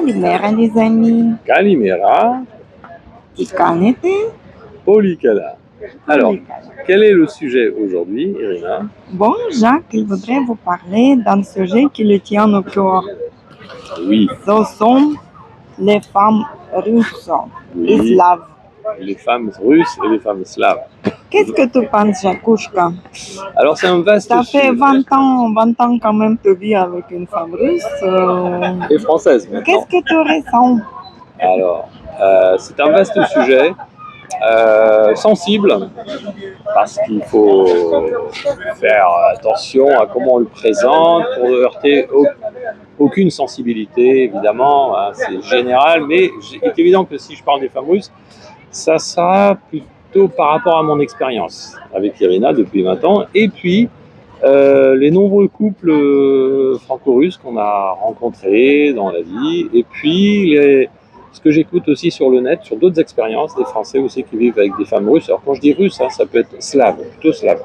Kalimera les amis. Kalimera, Ikanete. Polikala. Alors, Polikala. quel est le sujet aujourd'hui, Irina? Bon, Jacques, je voudrais vous parler d'un sujet qui le tient au cœur. Oui, Ce sont les femmes russes et oui, slaves. les femmes russes et les femmes slaves. Qu'est-ce que tu penses, Jacouchka? Alors, c'est un vaste Ça fait sujet. 20 ans quand même tu vis avec une femme russe. Et française maintenant. Qu'est-ce que tu ressens? Alors, c'est un vaste sujet, sensible, parce qu'il faut faire attention à comment on le présente pour ne heurter aucune sensibilité, évidemment, hein, c'est général, mais il est évident que si je parle des femmes russes, ça sera plutôt par rapport à mon expérience avec Irina depuis 20 ans, et puis les nombreux couples franco-russes qu'on a rencontrés dans la vie, et puis ce que j'écoute aussi sur le net, sur d'autres expériences, des Français aussi qui vivent avec des femmes russes. Alors quand je dis russe, hein, ça peut être slave, plutôt slave,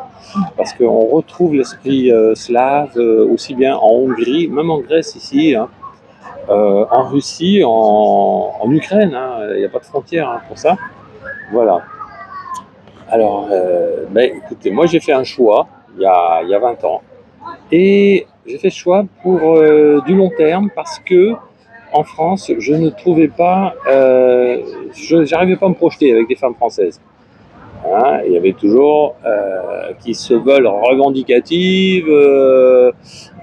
parce qu'on retrouve l'esprit slave aussi bien en Hongrie, même en Grèce ici, hein, en Russie, en Ukraine, il n'y a pas de frontière hein, pour ça. Voilà. Alors, écoutez, moi j'ai fait un choix il y a 20 ans, et j'ai fait ce choix pour du long terme parce que en France, je ne trouvais pas, j'arrivais pas à me projeter avec des femmes françaises. Hein, il y avait toujours qui se veulent revendicatives,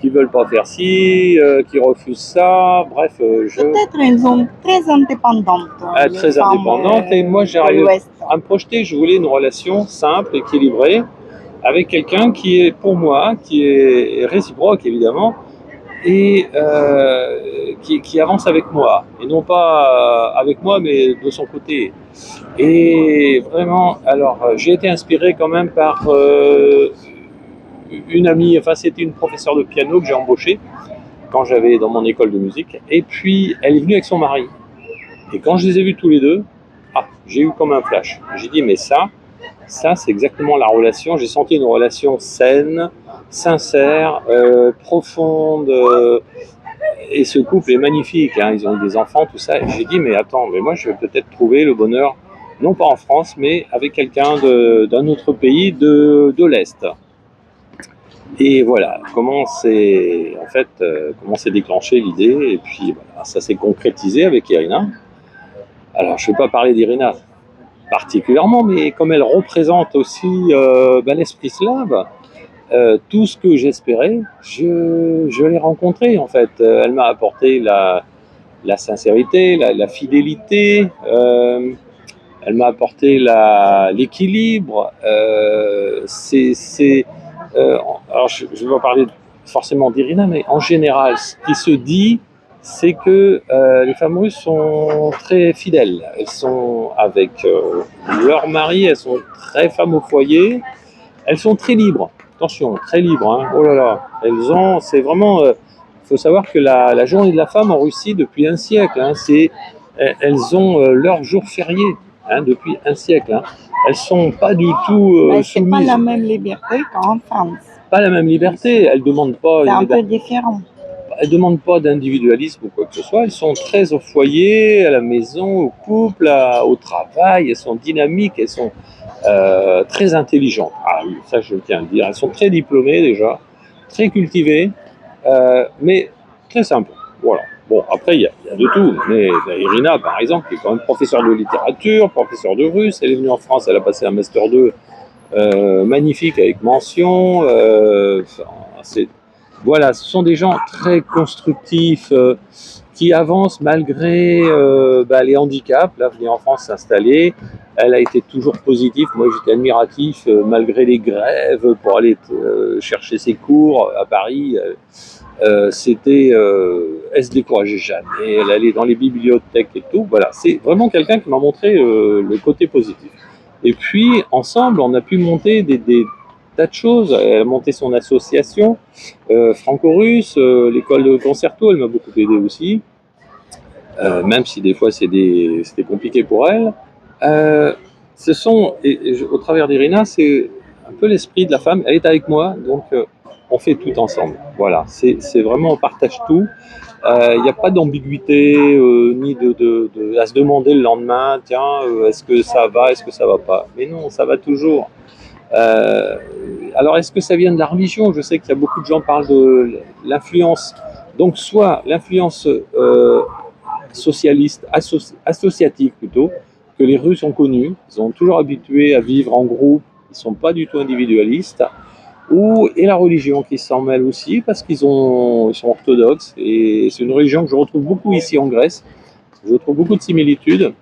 qui veulent pas faire ci, qui refusent ça. Bref, Peut-être elles sont très indépendantes. très indépendantes. Et moi, j'arrivais à me projeter. Je voulais une relation simple, équilibrée, avec quelqu'un qui est pour moi, qui est réciproque évidemment, et qui avance avec moi, et non pas avec moi, mais de son côté. Et vraiment, alors j'ai été inspiré quand même par une amie, enfin c'était une professeure de piano que j'ai embauchée quand j'avais dans mon école de musique, et puis elle est venue avec son mari. Et quand je les ai vus tous les deux, j'ai eu comme un flash. J'ai dit mais ça c'est exactement la relation. J'ai senti une relation saine, sincère, profonde, et ce couple est magnifique, hein, ils ont des enfants, tout ça, et j'ai dit mais attends, mais moi je vais peut-être trouver le bonheur, non pas en France, mais avec quelqu'un d'un autre pays de l'Est. Et voilà, comment s'est déclenchée l'idée, et puis voilà, ça s'est concrétisé avec Irina. Alors je ne vais pas parler d'Irina particulièrement, mais comme elle représente aussi l'esprit slave, tout ce que j'espérais, je l'ai rencontré en fait. Elle m'a apporté la sincérité, la fidélité, elle m'a apporté l'équilibre. Alors je ne vais pas parler forcément d'Irina, mais en général, ce qui se dit, c'est que les femmes russes sont très fidèles. Elles sont avec leur mari, elles sont très femmes au foyer, elles sont très libres. Attention, très libres. Hein. Oh là là, c'est vraiment. Faut savoir que la journée de la femme en Russie depuis un siècle, hein, elles ont leur jour férié hein, depuis un siècle. Hein. Elles sont pas du tout c'est soumises. Pas la même liberté qu'en France. Pas la même liberté. Elles demandent pas. C'est un peu différent. Elles ne demandent pas d'individualisme ou quoi que ce soit. Elles sont très au foyer, à la maison, au couple, au travail. Elles sont dynamiques, elles sont très intelligentes. Ah oui, ça je tiens à le dire. Elles sont très diplômées déjà, très cultivées, mais très simples. Voilà. Bon, après, il y a de tout. Mais Irina, par exemple, qui est quand même professeure de littérature, professeure de russe, elle est venue en France, elle a passé un Master 2 magnifique avec mention. Voilà, ce sont des gens très constructifs qui avancent malgré les handicaps. Là, venir en France s'installer, elle a été toujours positive. Moi, j'étais admiratif malgré les grèves pour aller chercher ses cours à Paris. Elle se décourageait jamais. Elle allait dans les bibliothèques et tout. Voilà, c'est vraiment quelqu'un qui m'a montré le côté positif. Et puis, ensemble, on a pu monter des tas de choses. Elle a monté son association franco-russe, l'école de concerto, elle m'a beaucoup aidé aussi, même si des fois c'était compliqué pour elle. Au travers d'Irina, c'est un peu l'esprit de la femme. Elle est avec moi, donc on fait tout ensemble. Voilà, c'est vraiment, on partage tout. Il n'y a pas d'ambiguïté, ni à se demander le lendemain, tiens, est-ce que ça va, est-ce que ça va pas? Mais non, ça va toujours. Euh, alors, est-ce que ça vient de la religion? Je sais qu'il y a beaucoup de gens qui parlent de l'influence. Donc, soit l'influence socialiste, associative plutôt, que les Russes ont connue. Ils sont toujours habitués à vivre en groupe, ils ne sont pas du tout individualistes. Et la religion qui s'en mêle aussi, parce ils sont orthodoxes. Et c'est une religion que je retrouve beaucoup ici en Grèce. Je trouve beaucoup de similitudes.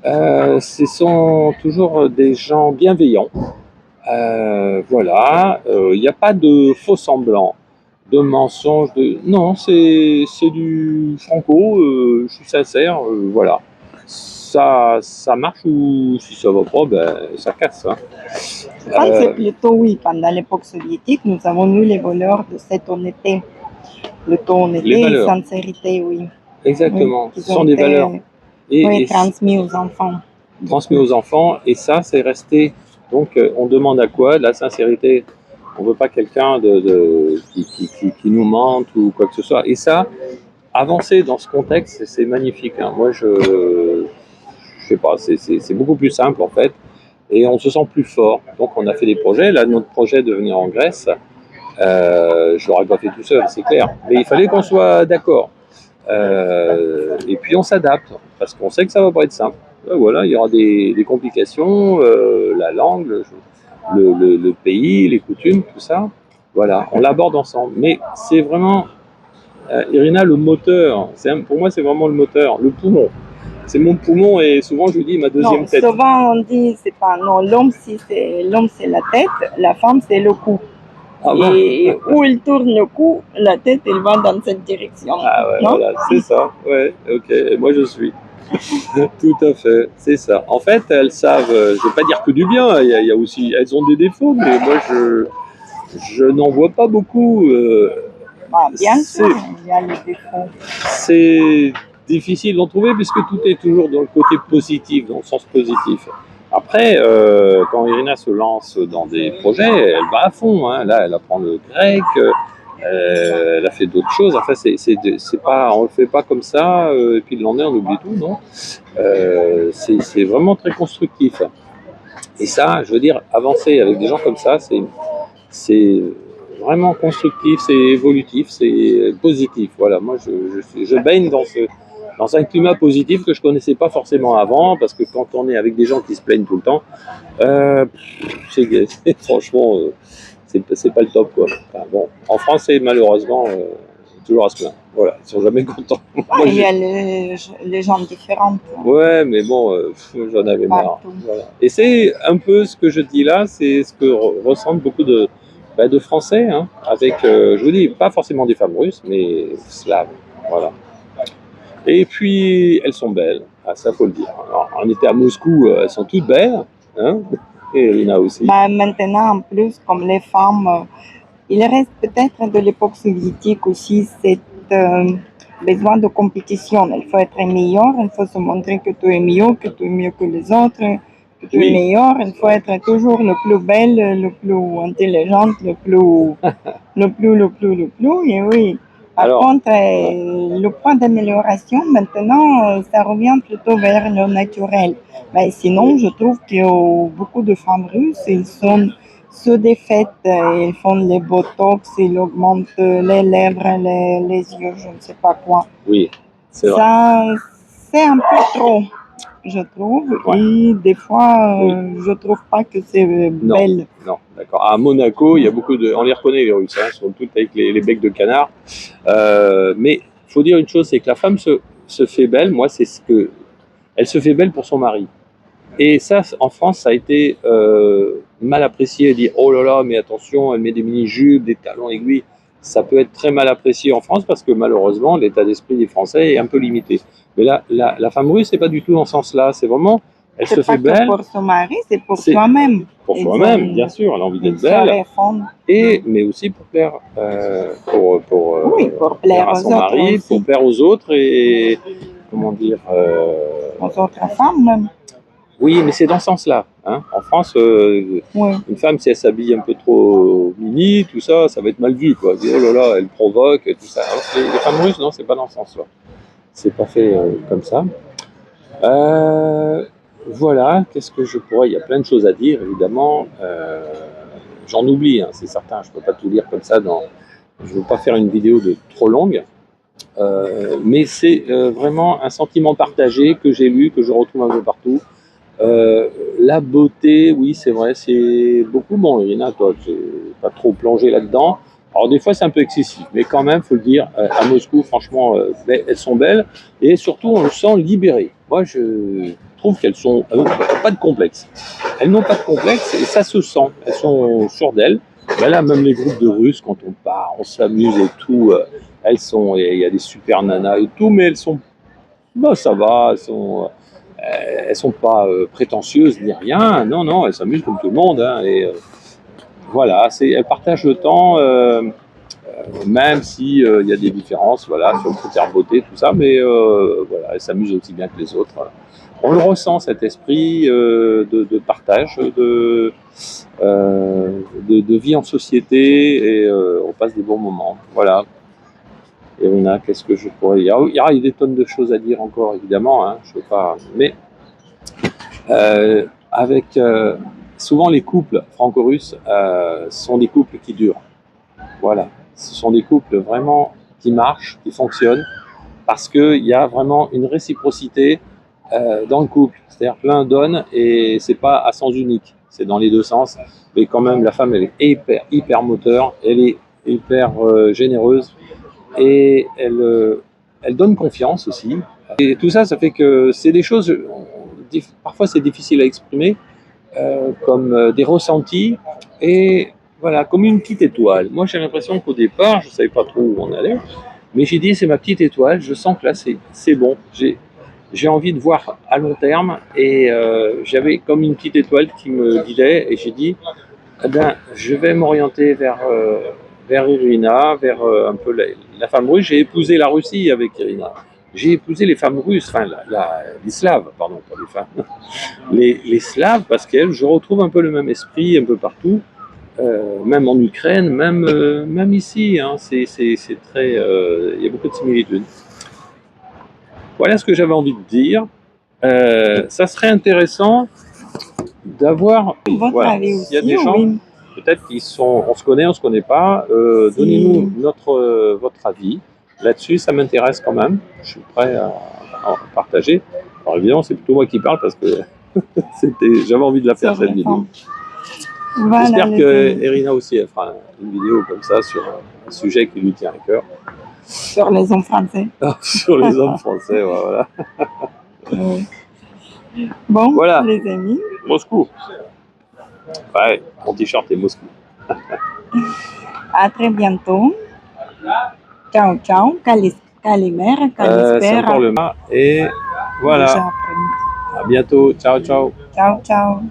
Ce sont toujours des gens bienveillants. Voilà, il n'y a pas de faux semblants, de mensonges, non, c'est du franco, je suis sincère, voilà. Ça marche ou si ça va pas, ben ça casse. Hein. Je pense que c'est plutôt, oui, pendant l'époque soviétique, nous avons eu les valeurs de cette honnêteté. Plutôt honnêteté et sincérité, oui. Exactement, oui, ce sont des valeurs. Et transmis aux enfants. Transmis aux enfants, et ça, c'est resté. Donc, on demande à quoi? La sincérité. On ne veut pas quelqu'un qui nous mente ou quoi que ce soit. Et ça, avancer dans ce contexte, c'est magnifique. Hein. Moi, je sais pas, c'est beaucoup plus simple en fait. Et on se sent plus fort. Donc, on a fait des projets. Là, notre projet de venir en Grèce, je l'aurais pas fait tout seul, c'est clair. Mais il fallait qu'on soit d'accord. Et puis, on s'adapte parce qu'on sait que ça va pas être simple. Voilà, il y aura des complications, la langue, le pays, les coutumes, tout ça. Voilà, on l'aborde ensemble. Mais c'est vraiment, Irina, le moteur. Pour moi, c'est vraiment le moteur, le poumon. C'est mon poumon et souvent je lui dis ma deuxième tête. Souvent on dit c'est pas non, l'homme c'est la tête, la femme c'est le cou. Ah bon? Et où il tourne le cou, la tête elle va dans cette direction. Ah ouais, voilà, c'est ça. Ouais, ok. Et moi je suis. Tout à fait, c'est ça. En fait, elles savent, je vais pas dire que du bien, il y a aussi, elles ont des défauts, mais moi je n'en vois pas beaucoup. Bien sûr, il y a les défauts. C'est difficile d'en trouver puisque tout est toujours dans le côté positif, dans le sens positif. Après, quand Irina se lance dans des projets, elle va à fond. Hein. Là, elle apprend le grec. Elle a fait d'autres choses. Enfin, c'est pas, on le fait pas comme ça. Et puis le lendemain, on oublie tout, non. C'est vraiment très constructif. Et ça, je veux dire, avancer avec des gens comme ça, c'est vraiment constructif, c'est évolutif, c'est positif. Voilà, moi, je baigne dans un climat positif que je connaissais pas forcément avant, parce que quand on est avec des gens qui se plaignent tout le temps, franchement. C'est pas le top, quoi. Enfin, bon, en français, malheureusement, toujours à se plaindre. Voilà, ils sont jamais contents. Moi, il y a les gens différents. Ouais, mais bon, j'en avais marre. Voilà. Et c'est un peu ce que je dis là, c'est ce que ressentent beaucoup de Français, hein, avec, je vous dis, pas forcément des femmes russes, mais slaves. Voilà. Et puis, elles sont belles, ah, ça faut le dire. Alors, on était à Moscou, elles sont toutes belles, hein. Et Irina aussi. Maintenant, en plus, comme les femmes, il reste peut-être de l'époque soviétique aussi cette besoin de compétition. Il faut être meilleur, il faut se montrer que tu es mieux, que tu es mieux que les autres, que tu es meilleur. Il faut être toujours le plus belle, le plus intelligente, le plus. Et oui. Par contre, le point d'amélioration, maintenant, ça revient plutôt vers le naturel. Mais sinon, je trouve que beaucoup de femmes russes, ils sont sous des fêtes, ils font les botox, ils augmentent les lèvres, les yeux, je ne sais pas quoi. Oui, c'est vrai. Ça, c'est un peu trop, je trouve. Ouais. Et des fois, je trouve pas que c'est belle. Non, d'accord. À Monaco, il y a beaucoup de... On les reconnaît, les Russes, hein, ils sont toutes avec les becs de canard. Mais il faut dire une chose, c'est que la femme se fait belle. Moi, c'est ce que... Elle se fait belle pour son mari. Et ça, en France, ça a été mal apprécié. Elle dit, oh là là, mais attention, elle met des mini-jupes, des talons aiguilles. Ça peut être très mal apprécié en France parce que malheureusement, l'état d'esprit des Français est un peu limité. Mais là, la femme russe, c'est pas du tout dans ce sens-là. C'est vraiment, elle se fait belle. C'est pas pour son mari, c'est pour soi-même. Pour soi-même, bien sûr, elle a envie d'être belle. Mais aussi pour plaire, pour plaire à son mari, pour plaire aux autres et comment dire. Aux autres femmes même. Oui, mais c'est dans ce sens-là. Hein. En France, Oui. une femme, si elle s'habille un peu trop mini, tout ça, ça va être mal vu. Quoi. Oh là là, elle provoque, tout ça. Alors, les femmes russes, non, c'est pas dans ce sens-là. C'est pas fait comme ça. Voilà, qu'est-ce que je pourrais... Il y a plein de choses à dire, évidemment. J'en oublie, hein, c'est certain. Je peux pas tout dire comme ça. Je veux pas faire une vidéo de trop longue. Mais c'est vraiment un sentiment partagé que j'ai lu, que je retrouve un peu partout. La beauté, oui, c'est vrai, c'est beaucoup. Bon, Irina, toi, tu n'es pas trop plongé là-dedans. Alors, des fois, c'est un peu excessif, mais quand même, faut le dire, à Moscou, franchement, elles sont belles et surtout, on le sent libéré. Moi, je trouve qu'elles sont pas de complexe. Elles n'ont pas de complexe et ça se sent. Elles sont sûres d'elles. Ben là, même les groupes de Russes, quand on part, on s'amuse et tout. Il y a des super nanas et tout, mais elles sont, bah, ça va, elles sont pas prétentieuses ni rien. Non, non, elles s'amusent comme tout le monde. Hein, et voilà, elles partagent le temps, même si il y a des différences, voilà, sur le critère beauté, tout ça. Mais voilà, elles s'amusent aussi bien que les autres. On le ressent, cet esprit de partage, de vie en société, et on passe des bons moments. Voilà. Irina, qu'est-ce que je pourrais dire? Il y a des tonnes de choses à dire encore, évidemment. Hein, je ne veux pas. Mais avec souvent les couples franco-russes sont des couples qui durent. Voilà, ce sont des couples vraiment qui marchent, qui fonctionnent, parce qu'il y a vraiment une réciprocité dans le couple. C'est-à-dire que l'un donne et c'est pas à sens unique, c'est dans les deux sens. Mais quand même, la femme, elle est hyper moteur, elle est hyper généreuse et elle donne confiance aussi. Et tout ça, ça fait que c'est des choses, parfois c'est difficile à exprimer, comme des ressentis, et voilà, comme une petite étoile. Moi, j'ai l'impression qu'au départ, je ne savais pas trop où on allait, mais j'ai dit, c'est ma petite étoile, je sens que là, c'est bon. J'ai envie de voir à long terme, et j'avais comme une petite étoile qui me guidait, et j'ai dit, eh ben, je vais m'orienter vers Irina, vers un peu la femme russe. J'ai épousé la Russie avec Irina. J'ai épousé les femmes russes, enfin les Slaves, pardon, pas les femmes. Les Slaves, parce qu'elles, je retrouve un peu le même esprit un peu partout, même en Ukraine, même ici. Hein, c'est très, il y a beaucoup de similitudes. Voilà ce que j'avais envie de dire. Ça serait intéressant d'avoir. Votre Voilà, avis il y a aussi, des gens. oui. Peut-être qu'ils sont, on se connaît pas. Donnez-nous votre avis là-dessus, ça m'intéresse quand même. Je suis prêt à partager. Alors évidemment, c'est plutôt moi qui parle parce que j'avais envie de la faire cette vidéo. Voilà, j'espère que Irina aussi elle fera une vidéo comme ça sur un sujet qui lui tient à cœur. Sur les hommes français. Sur les hommes français, voilà. Bon, voilà. Les amis. Moscou. Ouais, mon t-shirt est Moscou. À très bientôt. Ciao, ciao. Kalimera, c'est encore le mât. Et voilà. À bientôt. Ciao, ciao. Ciao, ciao.